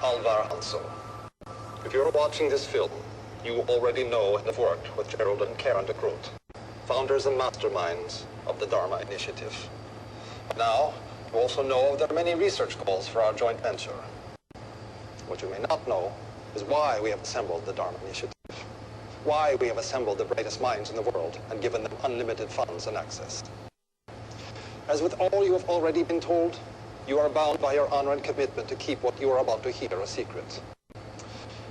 Alvar Hanso. If you're watching this film, you already know and have worked with Gerald and Karen de Groot, founders and masterminds of the Dharma Initiative. Now, you also know there are many research goals for our joint venture. What you may not know is why we have assembled the Dharma Initiative, why we have assembled the brightest minds in the world and given them unlimited funds and access. As with all you have already been told, you are bound by your honor and commitment to keep what you are about to hear a secret.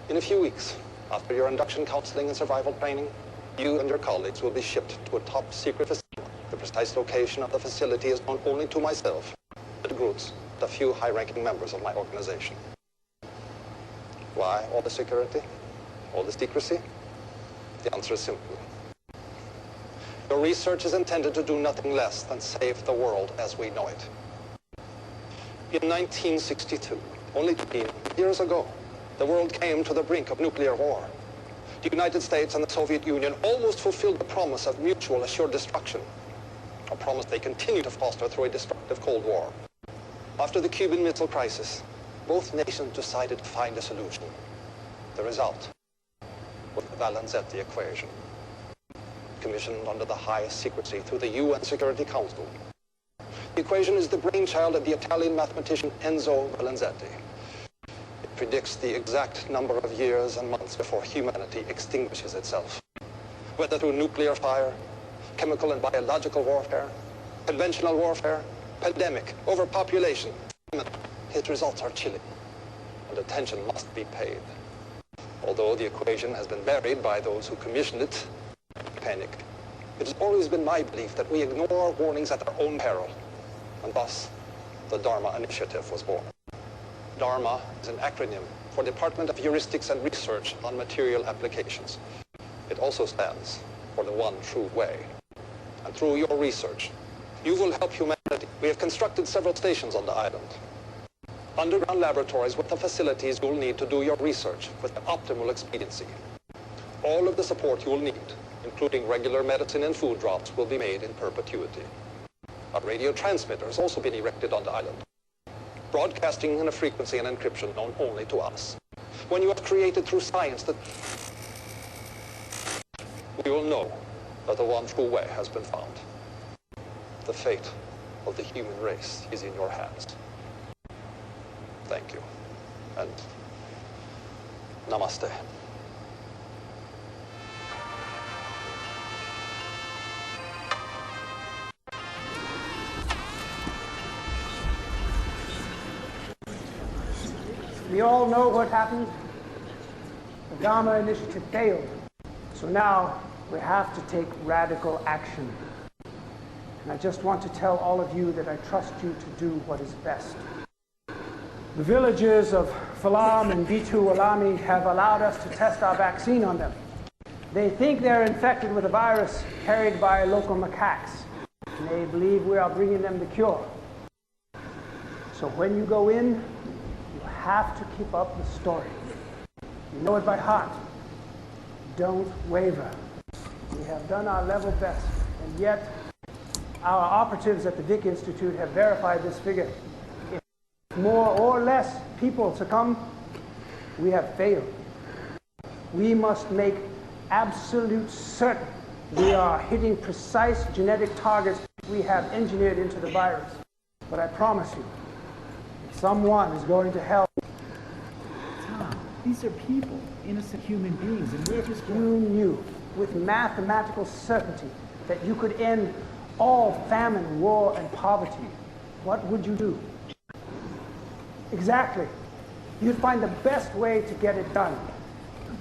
In a few weeks, after your induction counseling and survival training, you and your colleagues will be shipped to a top secret facility. The precise location of the facility is known only to myself, the Groots, the few high-ranking members of my organization. Why all the security? All the secrecy? The answer is simple. Your research is intended to do nothing less than save the world as we know it. In 1962, only 15 years ago, the world came to the brink of nuclear war. The United States and the Soviet Union almost fulfilled the promise of mutual assured destruction, a promise they continue to foster through a destructive Cold War. After the Cuban Missile Crisis, both nations decided to find a solution. The result was the Valenzetti equation, commissioned under the highest secrecy through the UN Security Council. The equation is the brainchild of the Italian mathematician Enzo Valenzetti. It predicts the exact number of years and months before humanity extinguishes itself. Whether through nuclear fire, chemical and biological warfare, conventional warfare, pandemic, overpopulation, its results are chilling, and attention must be paid. Although the equation has been buried by those who commissioned it, panic. It has always been my belief that we ignore warnings at our own peril, and thus the Dharma Initiative was born. Dharma is an acronym for Department of Heuristics and Research on Material Applications. It also stands for the one true way. And through your research, you will help humanity. We have constructed several stations on the island. Underground laboratories with the facilities you'll need to do your research with the optimal expediency. All of the support you will need, including regular medicine and food drops, will be made in perpetuity. A radio transmitter has also been erected on the island, broadcasting in a frequency and encryption known only to us. When you have created through science that we will know that the one true way has been found. The fate of the human race is in your hands. Thank you, and namaste. We all know what happened. The Dharma Initiative failed. So now we have to take radical action. And I just want to tell all of you that I trust you to do what is best. The villagers of Falam and Bitu Alami have allowed us to test our vaccine on them. They think they're infected with a virus carried by local macaques. And they believe we are bringing them the cure. So when you go in, you have to keep up the story. You know it by heart. Don't waver. We have done our level best, and yet our operatives at the Vic Institute have verified this figure. If more or less people succumb, we have failed. We must make absolute certain we are hitting precise genetic targets we have engineered into the virus. But I promise you, if someone is going to hell, Tom, these are people, innocent human beings, and we're just you knew with mathematical certainty that you could end all famine, war, and poverty, what would you do? Exactly. You'd find the best way to get it done,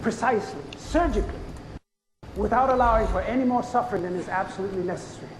precisely, surgically, without allowing for any more suffering than is absolutely necessary.